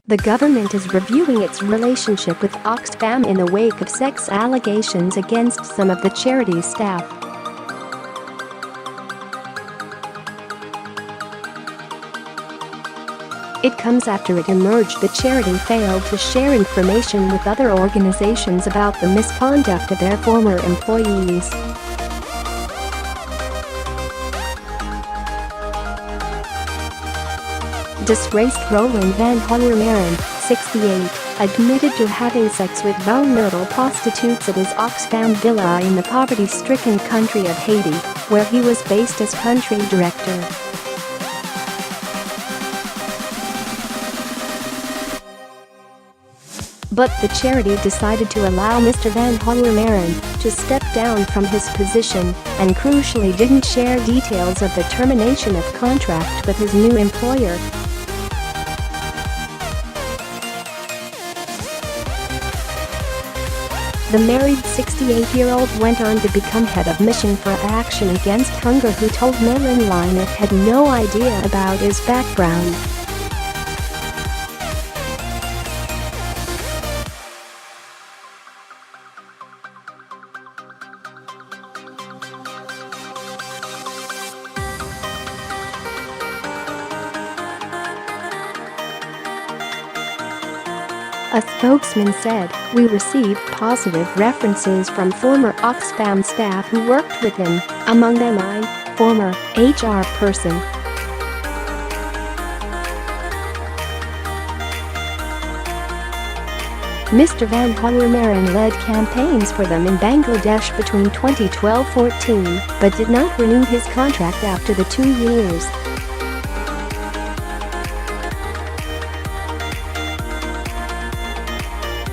The government is reviewing its relationship with Oxfam in the wake of sex allegations against some of the charity's staff. It comes after it emerged the charity failed to share information with other organizations about the misconduct of their former employees. Disgraced Roland van Hauwermeiren, 68, admitted to having sex with vulnerable prostitutes at his Oxfam villa in the poverty-stricken country of Haiti, where he was based as country director. But the charity decided to allow Mr Van Hauwermeiren to step down from his position and crucially didn't share details of the termination of contract with his new employer. The married 68-year-old went on to become head of mission for Action Against Hunger, who told MailOnline it had no idea about his background. A spokesman said, "We received positive references from former Oxfam staff who worked with him, among them I'm, former HR person." Mr Van Hauwermeiren led campaigns for them in Bangladesh between 2012-14, but did not renew his contract after the 2 years.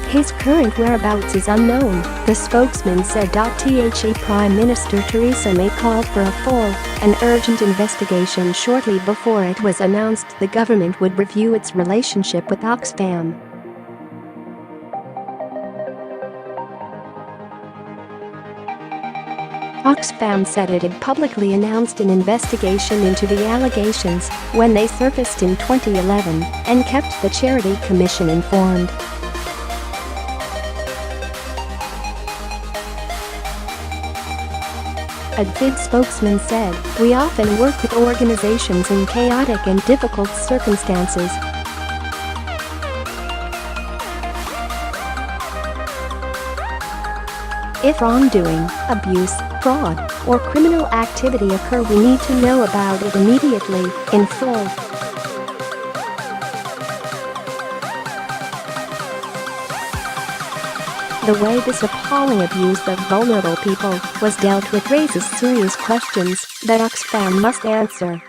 His current whereabouts is unknown, the spokesman said. Prime Minister Theresa May called for a full and urgent investigation shortly before it was announced the government would review its relationship with Oxfam. Oxfam said it had publicly announced an investigation into the allegations when they surfaced in 2011 and kept the Charity Commission informed. A DfID spokesman said, "We often work with organizations in chaotic and difficult circumstances. If wrongdoing, abuse, fraud, or criminal activity occur, we need to know about it immediately, in full." The way this appalling abuse of vulnerable people was dealt with raises serious questions that Oxfam must answer.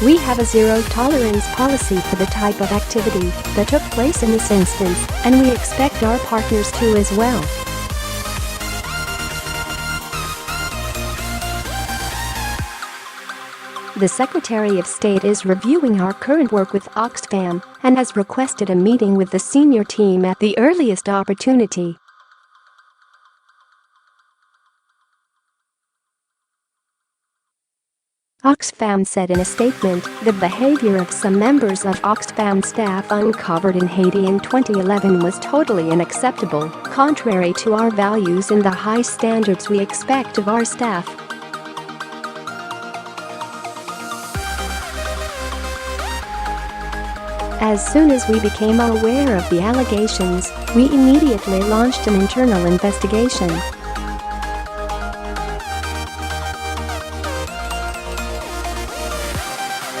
We have a zero-tolerance policy for the type of activity that took place in this instance, and we expect our partners to as well. The Secretary of State is reviewing our current work with Oxfam and has requested a meeting with the senior team at the earliest opportunity. Oxfam said in a statement, "The behavior of some members of Oxfam staff uncovered in Haiti in 2011 was totally unacceptable, contrary to our values and the high standards we expect of our staff." As soon as we became aware of the allegations, we immediately launched an internal investigation.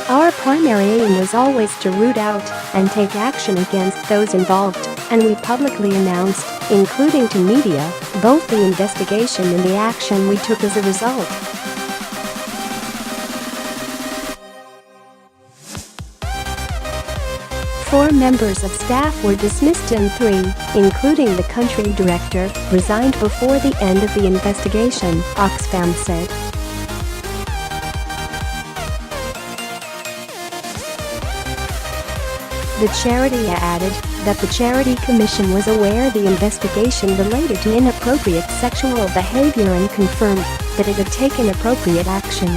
Our primary aim was always to root out and take action against those involved, and we publicly announced, including to media, both the investigation and the action we took as a result. Four members of staff were dismissed and 3, including the country director, resigned before the end of the investigation, Oxfam said. The charity added that the Charity Commission was aware the investigation related to inappropriate sexual behavior and confirmed that it had taken appropriate action.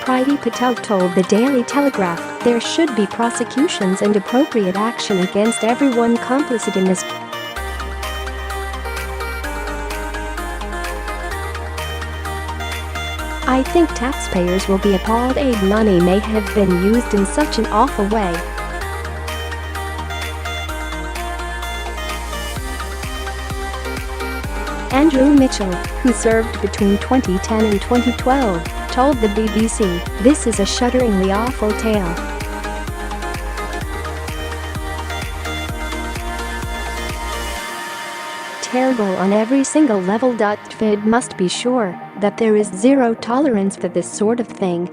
Priti Patel told the Daily Telegraph there should be prosecutions and appropriate action against everyone complicit in this. I think taxpayers will be appalled aid money may have been used in such an awful way. Andrew Mitchell, who served between 2010 and 2012, told the BBC, "This is a shudderingly awful tale. Terrible on every single level. DfID must be sure that there is zero tolerance for this sort of thing."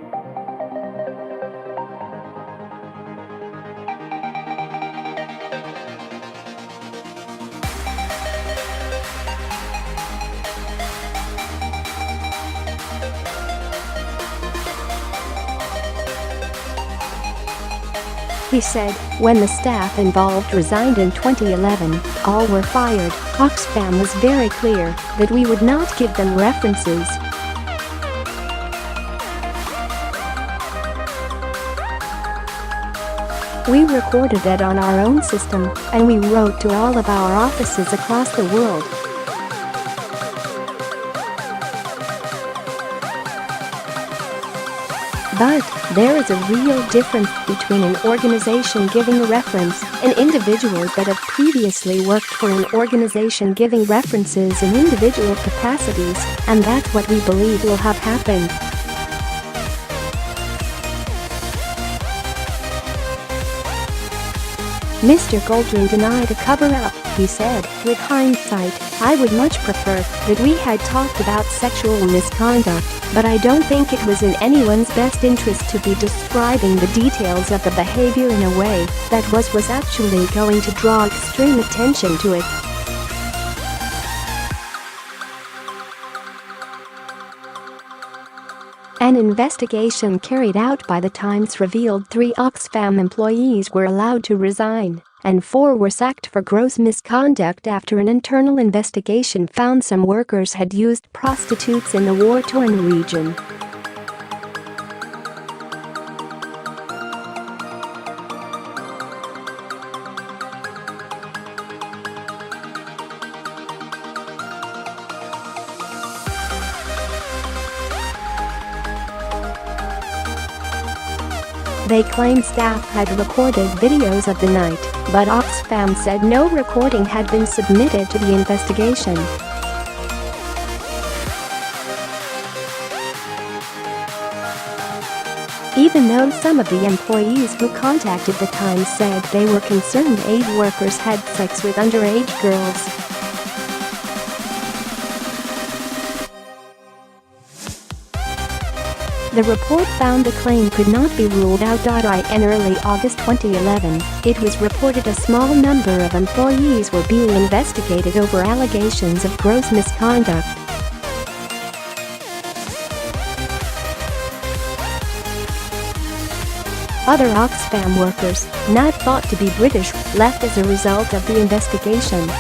He said, when the staff involved resigned in 2011, all were fired. Oxfam was very clear that we would not give them references. We recorded it on our own system, and we wrote to all of our offices across the world. But there is a real difference between an organization giving a reference and individuals that have previously worked for an organization giving references in individual capacities, and that's what we believe will have happened. Mr. Goldring denied a cover-up. He said, "With hindsight, I would much prefer that we had talked about sexual misconduct, but I don't think it was in anyone's best interest to be describing the details of the behavior in a way that was actually going to draw extreme attention to it." An investigation carried out by The Times revealed 3 Oxfam employees were allowed to resign, and 4 were sacked for gross misconduct after an internal investigation found some workers had used prostitutes in the war-torn region. They claimed staff had recorded videos of the night, but Oxfam said no recording had been submitted to the investigation. Even though some of the employees who contacted The Times said they were concerned aid workers had sex with underage girls. The report found the claim could not be ruled out. In early August 2011, it was reported a small number of employees were being investigated over allegations of gross misconduct. Other Oxfam workers, not thought to be British, left as a result of the investigation.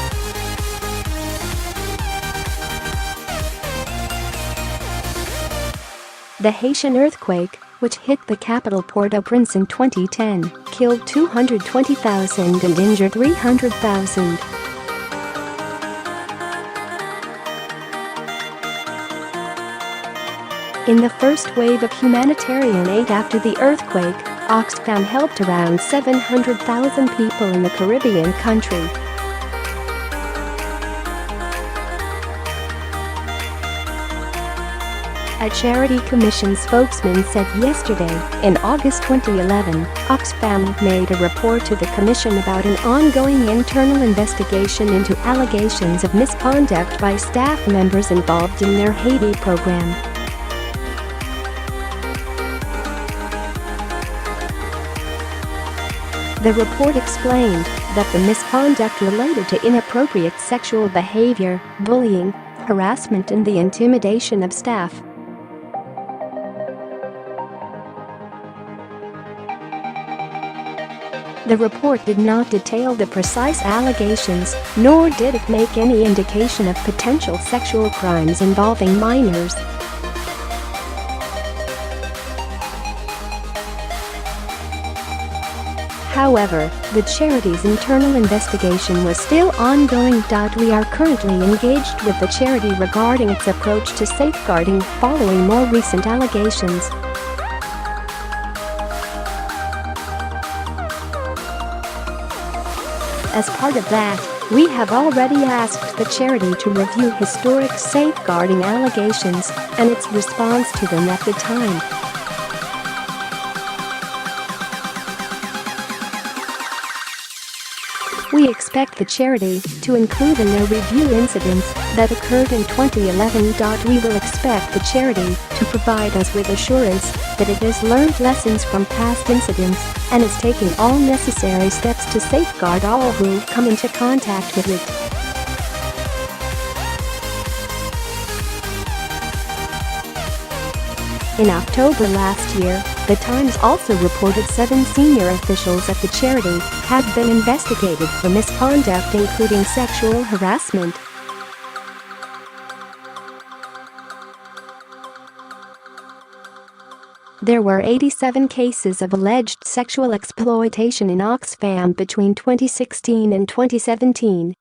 The Haitian earthquake, which hit the capital Port-au-Prince in 2010, killed 220,000 and injured 300,000. In the first wave of humanitarian aid after the earthquake, Oxfam helped around 700,000 people in the Caribbean country. A Charity Commission spokesman said yesterday, in August 2011, Oxfam made a report to the Commission about an ongoing internal investigation into allegations of misconduct by staff members involved in their Haiti program. The report explained that the misconduct related to inappropriate sexual behavior, bullying, harassment and the intimidation of staff. The report did not detail the precise allegations, nor did it make any indication of potential sexual crimes involving minors. However, the charity's internal investigation was still ongoing. We are currently engaged with the charity regarding its approach to safeguarding following more recent allegations. As part of that, we have already asked the charity to review historic safeguarding allegations and its response to them at the time. We expect the charity to include in their review incidents that occurred in 2011. We will expect the charity to provide us with assurance that it has learned lessons from past incidents and is taking all necessary steps to safeguard all who come into contact with it. In October last year, The Times also reported 7 senior officials at the charity had been investigated for misconduct including sexual harassment. There were 87 cases of alleged sexual exploitation in Oxfam between 2016 and 2017.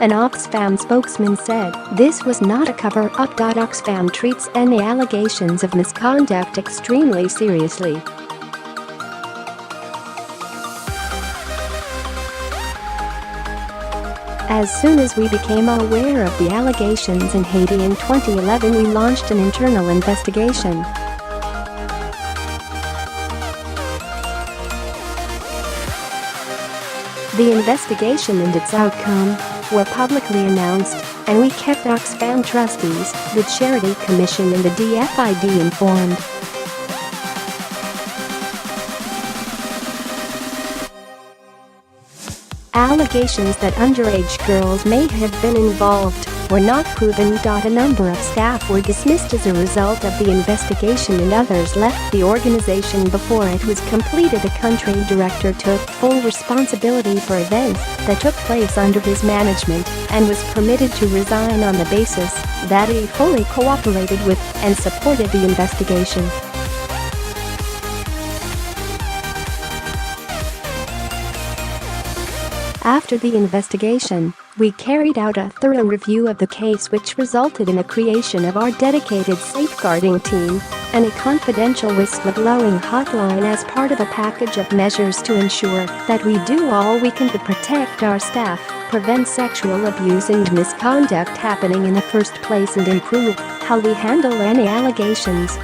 An Oxfam spokesman said, "This was not a cover-up. Oxfam treats any allegations of misconduct extremely seriously. As soon as we became aware of the allegations in Haiti in 2011, we launched an internal investigation. The investigation and its outcome were publicly announced, and we kept Oxfam trustees, the Charity Commission and the DfID informed. Allegations that underage girls may have been involved were not proven. A number of staff were dismissed as a result of the investigation and others left the organization before it was completed. The country director took full responsibility for events that took place under his management and was permitted to resign on the basis that he fully cooperated with and supported the investigation. After the investigation, we carried out a thorough review of the case, which resulted in the creation of our dedicated safeguarding team and a confidential whistleblowing hotline as part of a package of measures to ensure that we do all we can to protect our staff, prevent sexual abuse and misconduct happening in the first place, and improve how we handle any allegations